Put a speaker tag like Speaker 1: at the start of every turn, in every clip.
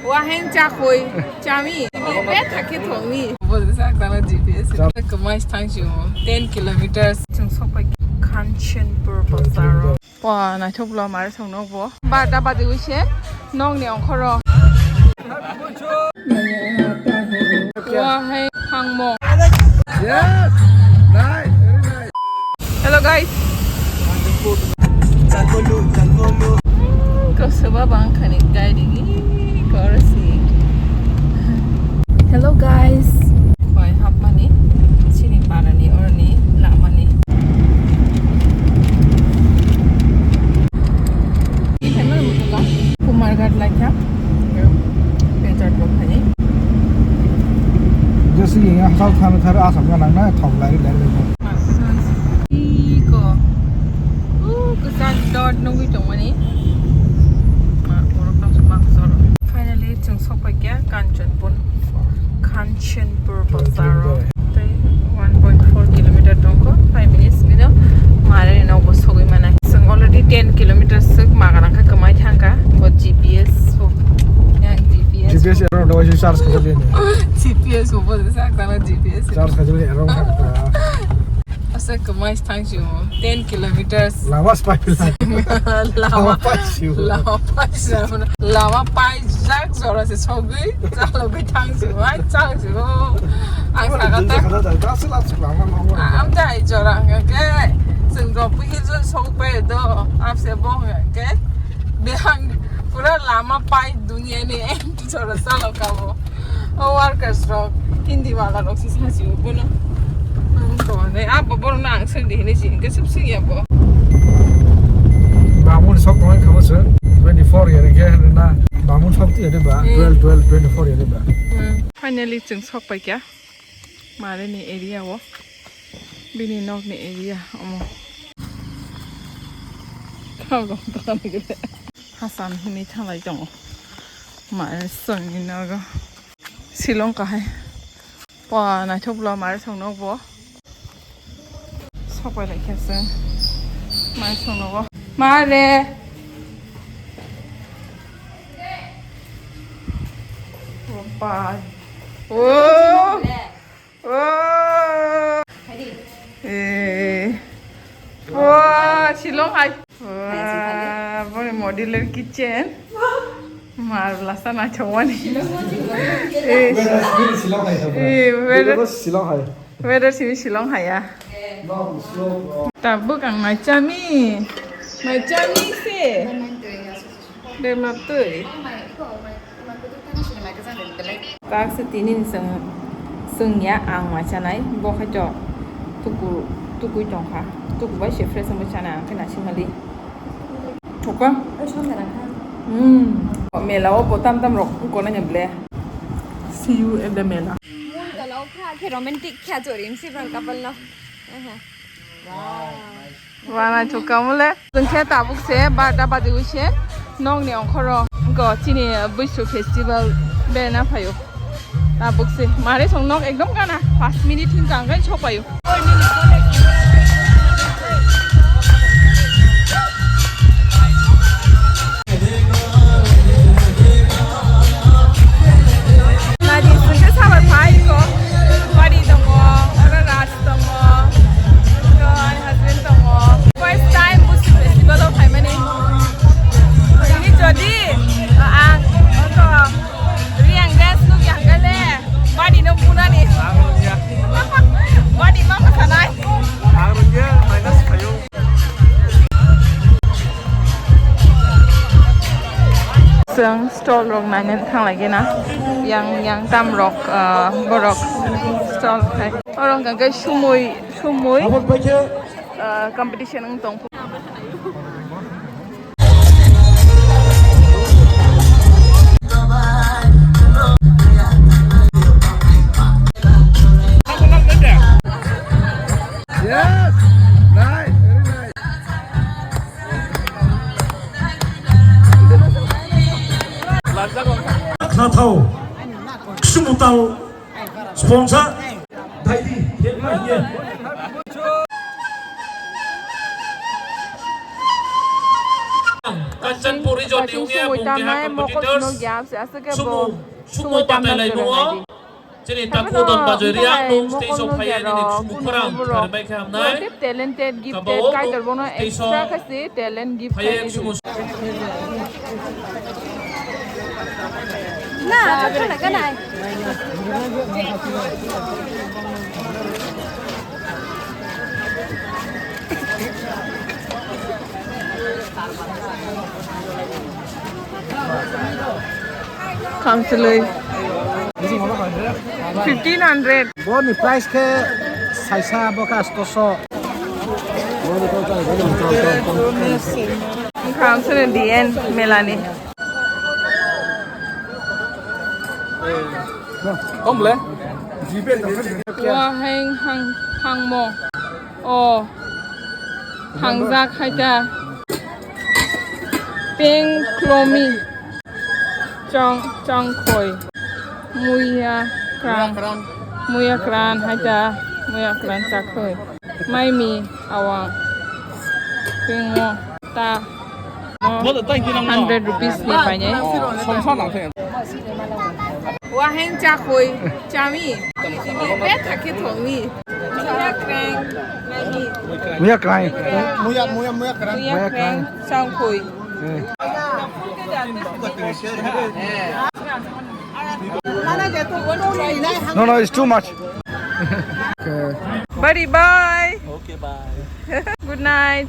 Speaker 1: ว่าให้จ้าคุยจ้ามีแม่ถักคิดถึงมีบอกจะสักตอน GPS ก็ไม่ทั้งชั่วโมง10 kilometers จึงส่งไปคันเชนปูร์บาซาร์ป่านะทุกเรามาส่งน้องบัวบ้านดับบ้านดูเช่น้องเนี่ยองคอรอว่าให้พังมอง
Speaker 2: Yes, nice, very nice.
Speaker 1: Hello guys. Kau sebab bang kani guide ini kau rasa. Hello guys. Kau hap mani, sini para ni orang ni lama ni. Ini mana betul kan? Kumargat lagi ya? Pencet bawah ni.
Speaker 2: जैसे यहाँ south खाना था आसाम का नाम ना Thorpe light light देखो
Speaker 1: Iko. Kesan dot nunggu tu mana ni? Orang semua sorot. Finally, jeng sampai ke Kanchanpur Bazaar. 1.4 kilometer dongko, 5 minutes ni dah. Mari ni nak bos hogi mana? Seng already 10 kilometers sek makan angka kemai thangka. Buat GPS, yang GPS.
Speaker 2: GPS error dah wajib charge kerja ni.
Speaker 1: GPS buat sesak tanah GPS.
Speaker 2: Charge kerja ni error kan?
Speaker 1: Asal kemai thang cuma 10 kilometers.
Speaker 2: Lama spy pilih.
Speaker 1: Lama
Speaker 2: pasyu.
Speaker 1: Lama pai jak zora se sogi. Kalau betang cuma, cang cuma. Angsa kata.
Speaker 2: Dah selat lama lama.
Speaker 1: Am dah zora ke. Sengkau pergi tu sopi tu. Am sebong ke. Behang pura lama pai dunia ni empty zora salah kamu. Workers rock Hindi wala rock si sasi upo na. Apa baru nak sedih ni sih? Kesep sih ya bo.
Speaker 2: Bangun sok kau kamu sen 24 ya ni ke? Na bangun sok tu ada ba? 12 24 ya ni ba?
Speaker 1: Finally jeng sok pai kya? Mari ni area wo. Bini nok ni area omo. Kau gong tak ni ke? Hasan ni thang lai jong. Mari song ni naga. Silong ka hai. Pa na thop lo mari song nok bo. Sok pai lai kya sen. Mari song nok bo. Mari. Pa. Oh. Oh. Wah, Shillong hai. Wah, boleh modular kitchen. Marvelous na cawan ni. Weather sini Shillong hai ya. Tapi kang macam ni sih. Demam tu. Tak setinin sengnya ang macam ni. Bokah jok tuku jongka. Tuku bayi chef rasa macam mana? Kena simali. Apa? Mela वो पोताम तम रोक को ना जमले see you at the mela
Speaker 3: kalau ke romantic क्या जोड़ी इनसे front couple ना
Speaker 1: वाना चुका मुले तुमसे ताबुक से बादा बादी उसे नोंग ने अंखरो को चिनी बुइसु फेस्टिवल बेना फायो ताबुक से मारे संग नोंग एकदम गाना 5 मिनट हिंग Gangan छोपायो Seng stall rock nanya thang lagi na, yang tam rock borok stall hai. Orang kan ke sumui competition ng tong.
Speaker 2: Yes, nice, very nice.
Speaker 4: Natal, Sumutau, sponsor, Daidi,
Speaker 5: Kanchanpur region ni ungia bungia competitors sumo patai mo jadi takut dan baju Reang dong stage of high ini sumo perang terbaik kami naik
Speaker 1: talented gifted kai terbono extra kasi talent gifted
Speaker 3: Nah, apa kan ay?
Speaker 1: Counselor 1500
Speaker 2: Boni price ke saisa bokas toso.
Speaker 1: Counselor DN Melanie
Speaker 2: Không lẽ?
Speaker 1: Wa hang mo oh hang zak haita ping klomi chong khoi muya kran haita muya kran chakhoi mai mi awang ping mo ta 100 rupees ni pa niya wa hang chakhoi chami ni pe thake thongni muya kran nani
Speaker 2: Muya krai.
Speaker 1: muya kran chong khoi
Speaker 2: No, no, it's too much.
Speaker 1: Buddy, bye. Okay, bye. Good night.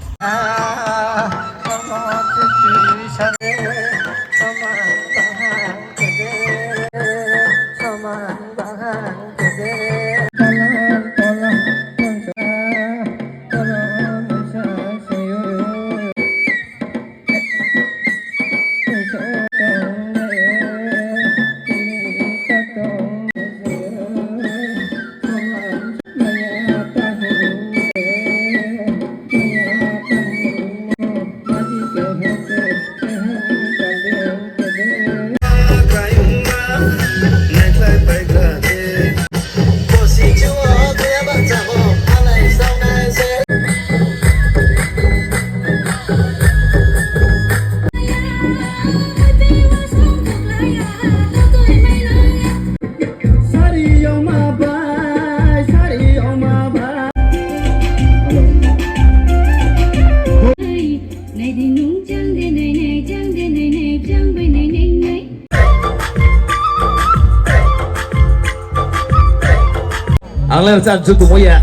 Speaker 5: Ang lang sa jutu mo ya.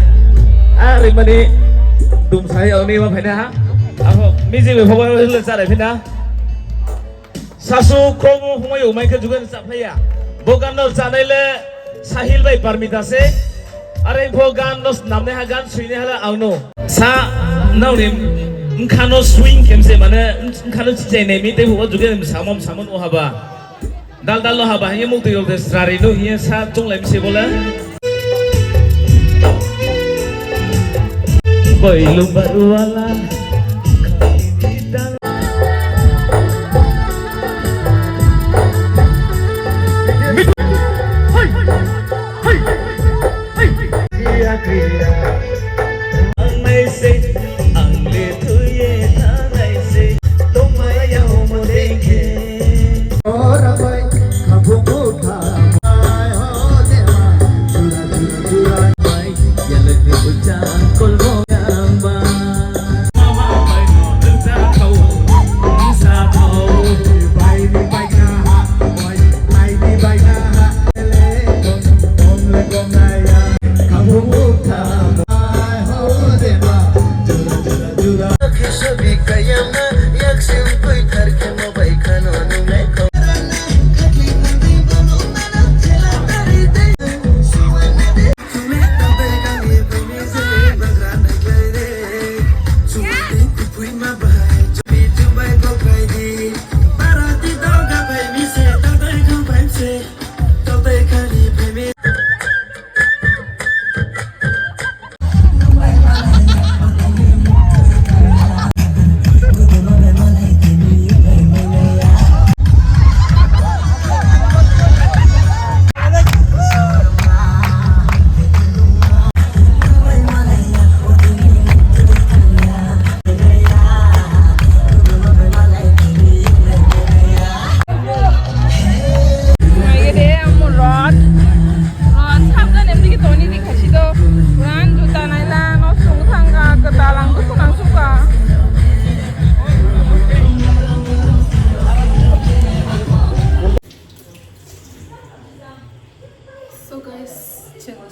Speaker 5: Ari mani dum saya ini apa pena? Aku misi we pokok lu sa le pena. Sasu kromo humayu mai ke juga sa paya. Bogan no sa le sahil bai parmita se. Are bogan nos namne hagan suine hala auno. Sa naulim ngkano swing kemse mana ngkano cicai nemi te pokok juga samam o haba. Dal lo haba hanya mukti yo desrari no hiya sa chung le misi bola. Koilum baru wala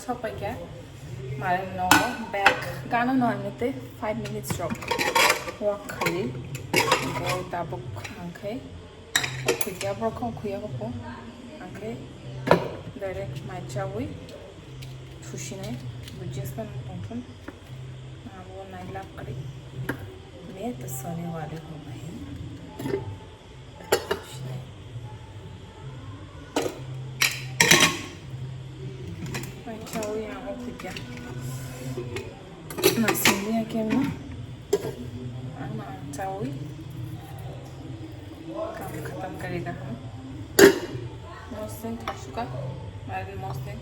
Speaker 1: sok pai kya mare no back gana no anete 5 minutes rock walk khali go tabuk angkai khuya bro ko khuya ko angkai direct my chawi thushine bujesta tonton abo nai lap kari me to sone wale ho bhai my chawi abo khuya na sini akem na ana chawi काम खत्म करेगा हम mostly kasuka mari mostly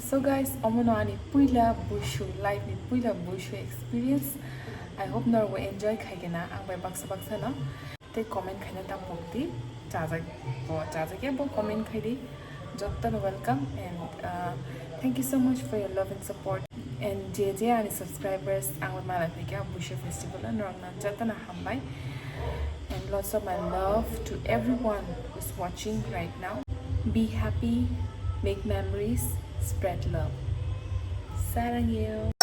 Speaker 1: so guys omonani puila bushu live ni puila bushu experience I hope you will enjoy khaigena ang bai baksa na te comment khaina ta pokti jaja ke bo comment khaidi jottan welcome and thank you so much for your love and support and JJ and subscribers ang mala theka bushu festival and rangna jatana hambai and lots of my love to everyone who's watching right now. Be happy, make memories, spread love. Sarang you.